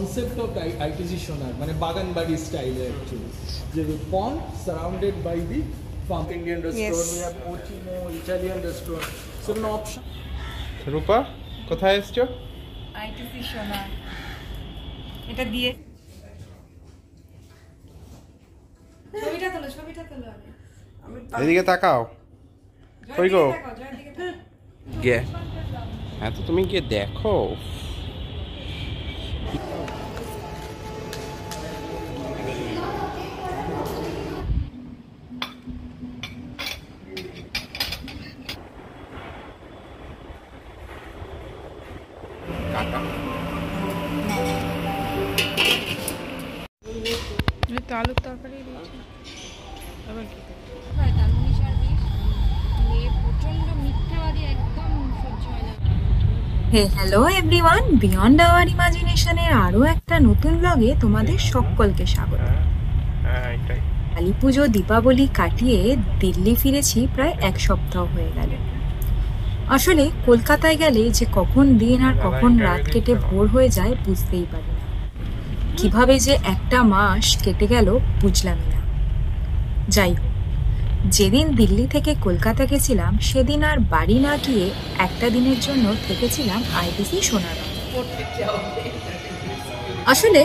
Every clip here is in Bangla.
concept of ITC Sonar, মানে বাগান বাড়ি স্টাইলে actually. The pond surrounded by the farm. Indian restaurant, we have Ochino, Italian restaurant. So an option. রূপা কোথায় এসছো? ITC Sonar এটা দিয়ে ছবিটা তোলো এদিকে তাকাও। কই গো? গে এত তুমি গিয়ে দেখো। আলুর তরকারি দিয়েছি আবার কি প্রচন্ড মিথ্যাবাদী একদম সহ্য হয় না। হ্যালো এভরিওয়ান, বিয়ন্ড আওয়ার ইমাজিনেশনের আরও একটা নতুন ব্লগে তোমাদের সকলকে স্বাগত। কালী পুজো দীপাবলি কাটিয়ে দিল্লি ফিরেছি প্রায় এক সপ্তাহ হয়ে গেল। আসলে কলকাতায় গেলে যে কখন দিন আর কখন রাত কেটে ভোর হয়ে যায় বুঝতেই পারি না। কিভাবে যে একটা মাস কেটে গেল বুঝলামই না। যাই হোক, যেদিন দিল্লি থেকে কলকাতা গেছিলাম সেদিন আর বাড়ি না গিয়ে একটা দিনের জন্য থেকেছিলাম আইটিসি সোনার। আসলে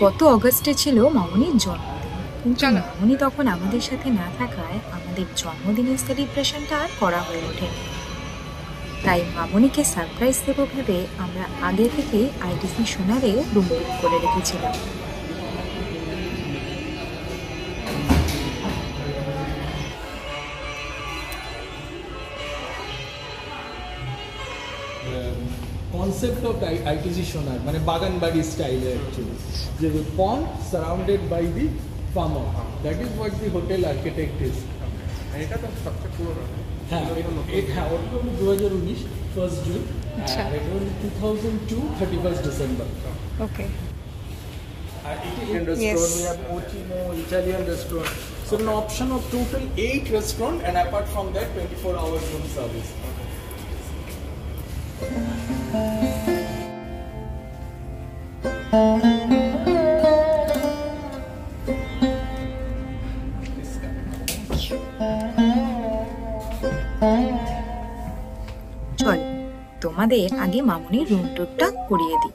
গত অগস্টে ছিল মামনির জন্মদিন, কিন্তু মামনি তখন আমাদের সাথে না থাকায় আমাদের জন্মদিনের সেলিব্রেশনটা আর করা হয়ে ওঠেনি। তাই মামনিকে সারপ্রাইজ দেবো ভেবে আমরা আগে থেকেই আইটিসি সোনারে রুম বুক করে রেখেছিলাম। Concept of ITC Sonar, মানে বাগান বাড়ি স্টাইলে actually. The pond surrounded by the farmer. That is what the hotel architect is. এটা তো সবচেয়ে পুরনো। হ্যাঁ, এটা ওটা 2019 1st June, আচ্ছা। আর এটা 2002 31st December. Okay Indian restaurant, we have Ochino, Italian restaurant. So an option of total 8 restaurant, and apart from that 24 hours room service. চল তোমাদের আগে মামনির রুম টুরটা করিয়ে দিই।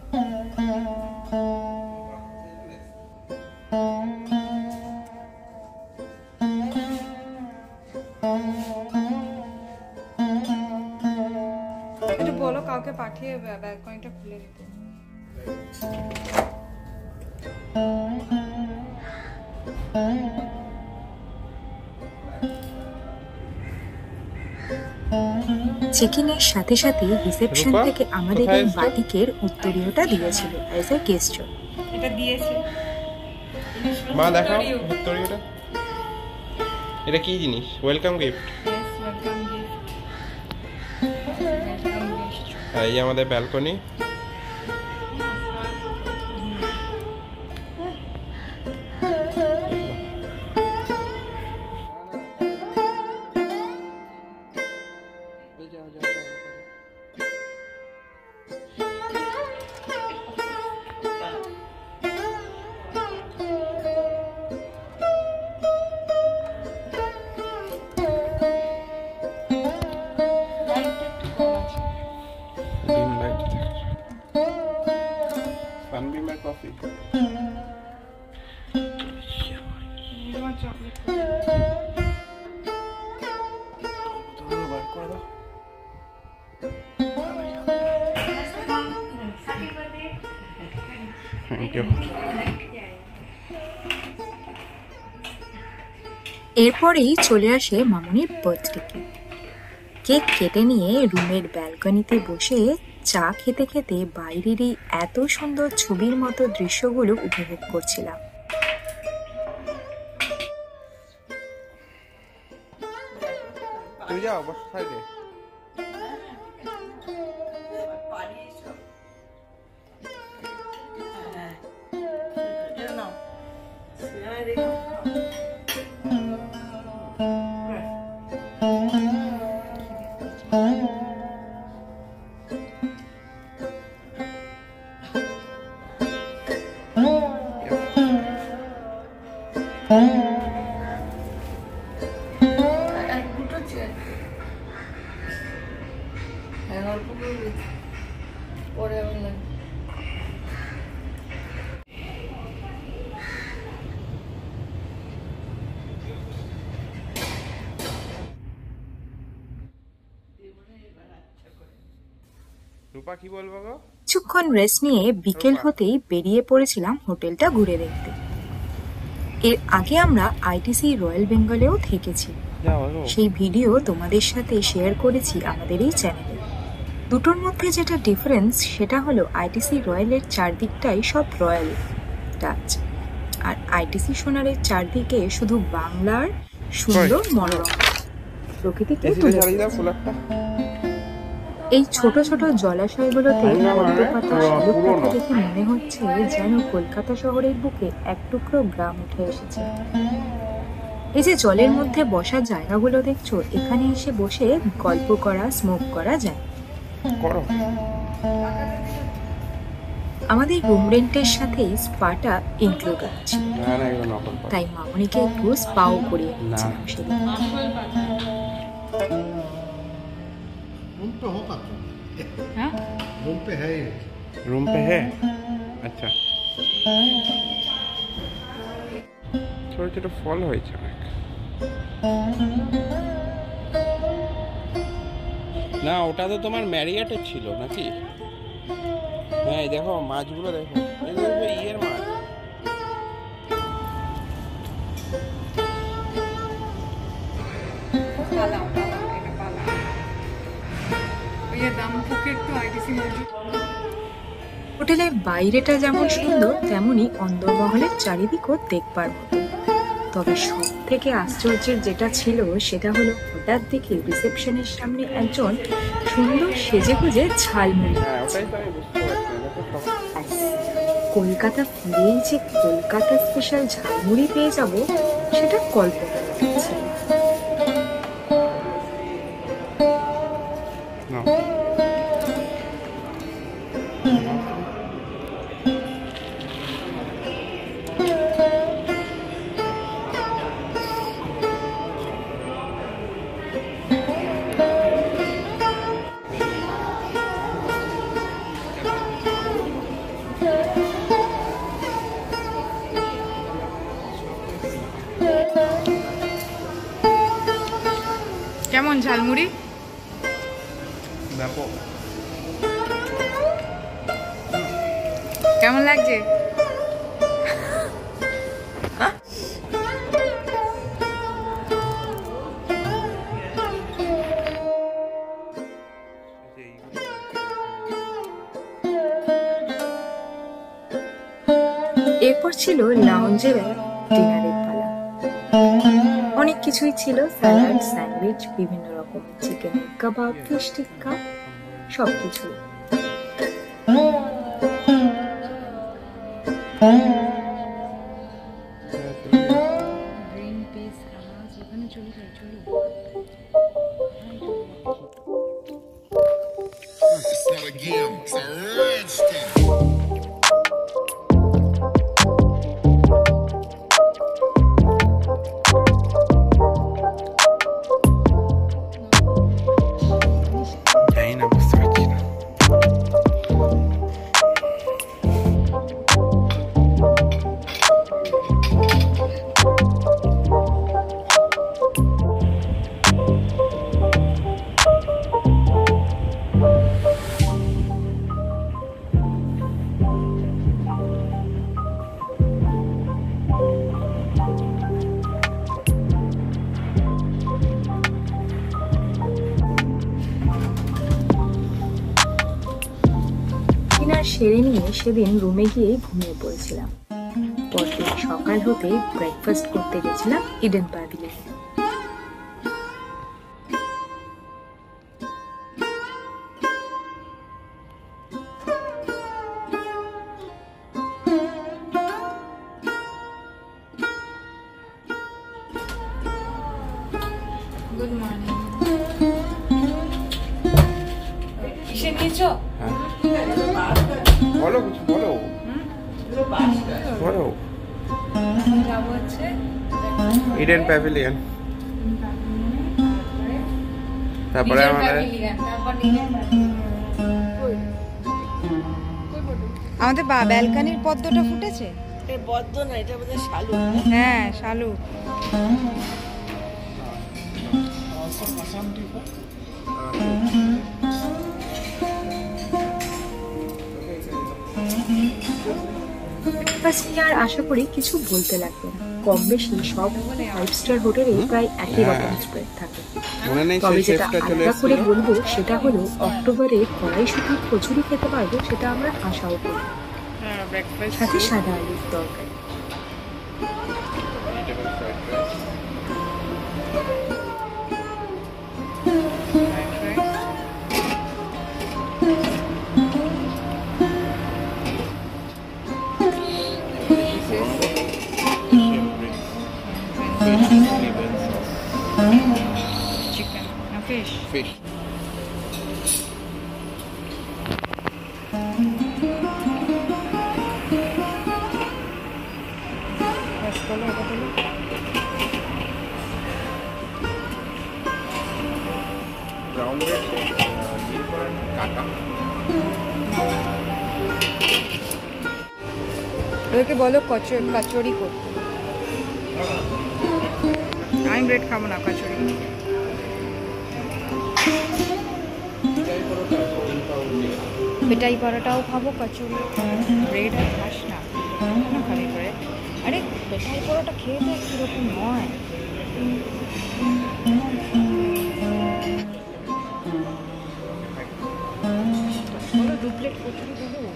একটু বলো কাউকে পাঠিয়ে ব্যালকনিটা খুলে দিতে। চেকিংয়ের সাথে সাথে রিসেপশন রূপা, থেকে আমাদের কোথায় এই এসছো? বাটিকের উত্তরীয়টা দিয়েছিল অ্যাজ এ গেস্টার। এটা দিয়েছে মা দেখাও ভিক্টোরিয়াটা। এটা কি জিনিস? Welcome gift. Welcome gift. এই যে আমাদের ব্যালকনি। সানবিমের কফি। তোমার চকলেট থ্যাংক ইউ। এরপরেই চলে আসে মামনির বার্থডে কেক। কেক কেটে নিয়ে রুমের ব্যালকনিতে বসে চা খেতে খেতে বাইরেরই এত সুন্দর ছবির মতো দৃশ্যগুলো উপভোগ করছিলাম। তুই যাও বস সাইডে। গল্প করবে পরে আমার লাগে। রূপা কি বলবো গো? কিছুক্ষণ রেস্ট নিয়ে বিকেল হতেই বেরিয়ে পড়েছিলাম হোটেলটা ঘুরে দেখতে। এর আগে আমরা আইটিসি রয়্যাল বেঙ্গলেও থেকেছি, সেই ভিডিও তোমাদের সাথে শেয়ার করেছি আমাদের এই চ্যানেলে। দুটোর মধ্যে যেটা ডিফারেন্স সেটা হলো আইটিসি রয়্যালের চারদিকটাই সব রয়্যাল টাচ, আর আইটিসি সোনারের চারদিকে শুধু বাংলার সুন্দর মনোরম প্রকৃতিকে তুলে ধরেছে। এই ছোট ছোট জলাশয়গুলোতে পদ্মপাতা শালুক দেখে মনে হচ্ছে যেন কলকাতা শহরের বুকে এক টুকরো গ্রাম উঠে এসেছে। এই যে জলের মধ্যে বসার জায়গাগুলো দেখছো, এখানে এসে বসে গল্প করা, স্মোক করা যায়। আমাদের রুম রেন্টের সাথে স্পাটা ইনক্লুড আছে, তাই মামনিকে একটু স্পাও করিয়ে নিচ্ছিলাম সেদিন। रूम पे है। अच्छा, ছোট ছোট ফল হয়েছে অনেক। না, ওটা তো তোমার ম্যারিয়েটের ছিল নাকি? হ্যাঁ, দেখো মাছগুলো দেখো, এগুলো ইয়ের মাছ। হোটেলের বাইরেটা যেমন সুন্দর, তেমনি অন্দরমহলের চারিদিকও দেখবার মতো। তবে সব থেকে আশ্চর্যের যেটা ছিল সেটা হলো হঠাৎ দেখে রিসেপশনের সামনে একজন সুন্দর সেজেগুজে ঝালমুড়ি। কলকাতা ফিরেই যে কলকাতা স্পেশাল ঝালমুড়ি পেয়ে যাব সেটা কল্পনা করছি। কেমন ঝালমুড়ি? কেমন লাগছে? এরপর ছিল লাউঞ্জের ডিনারের পালা। অনেক কিছুই ছিল, স্যালাড, স্যান্ডউইচ, বিভিন্ন রকম চিকেনের কাবাব, ফিশ টিক্কা, সবকিছু। সেরে নিয়ে সেদিন রুমে গিয়ে ঘুমিয়ে পড়েছিলাম। পরদিন সকাল হতে ব্রেকফাস্ট করতে গেছিলাম ইডেন প্যাভিলিয়নে। Good morning. কিসে নিয়েছো? বলো কিছু, বলো বলো। যাবো হচ্ছে ইডেন প্যাভিলিয়ন, তারপরে আমাদের তারপর আমাদের ব্যালকানির পদ্মটা ফুটেছে। পদ্ম না, এটা বোধহয় শালু। হ্যাঁ, শালু। ব্রেকফাস্ট নিয়ে আর আশা করি কিছু বলতে লাগবে না। কম বেশি সব 5 স্টার হোটেলে প্রায় একই রকম স্প্রেড থাকে। মনে নেই তবে সেই যেটা শেফটা চলে আলাদা করে এসেছিল। বলবো সেটা হলো অক্টোবরে কড়াইশুঁটির কচুরি খেতে পারবো, সেটা আমরা আশাও করি। হ্যাঁ, ব্রেকফাস্ট। সাথে সাদা আলুর তরকারি। চিকেন না ফিশ? ফিশ। ব্রাউন ব্রেড কাটা। ওদেরকে বলো কচুরি করতে। আমি ব্রেড খাবো না, কচুরি। পেটাই পরোটাও খাবো, কচুরি। ব্রেড আর খাস না খালি করে। আরে পেটাই পরোটা খেয়ে দেখ কিরকম হয়। বলো 2 প্লেট কচুরি দেবো।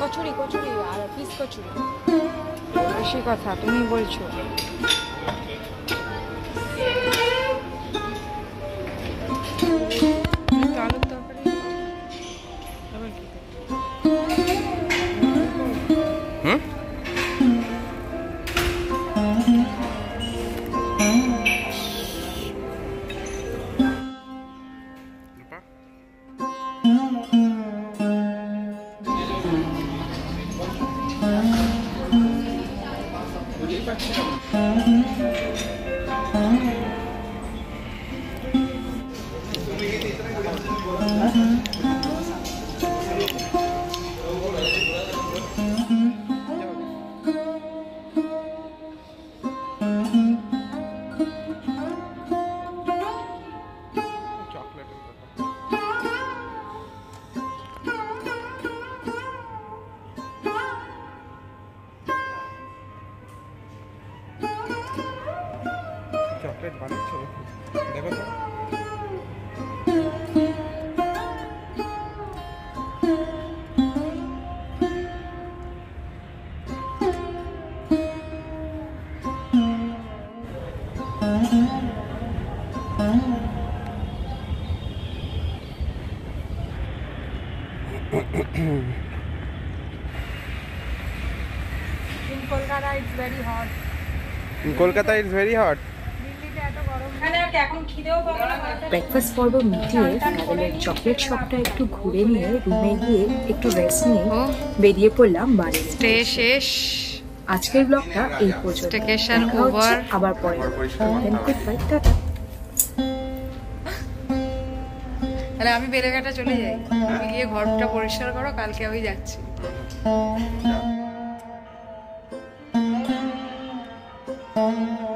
কচুরি কচুরি আর পিস কচুরি। বেশি কথা তুমি বলছো। আলুর তরকারি আবার কি? হুম? চকলেট বানাচ্ছো দেখো তো। In Kolkata it's very hot. Kolkata is very hot. দিল্লিতে এত গরম। ব্রেকফাস্ট পর্ব মিটিয়ে ফ্যাভেলের চকলেট শপটা একটু ঘুরে নিয়ে রুমে গিয়ে একটু রেস্ট নিয়ে বেরিয়ে পড়লাম বাড়ি। স্টে শেষ। আজকের ব্লগটা এই পর্যন্ত। Staycation দেখা হচ্ছে over. আবার পরে। টাটা। তাহলে আমি বেলেঘাটা চলে যাই, তুমি গিয়ে ঘরটা পরিষ্কার করো, কালকে আমি যাচ্ছি। হ্যাঁ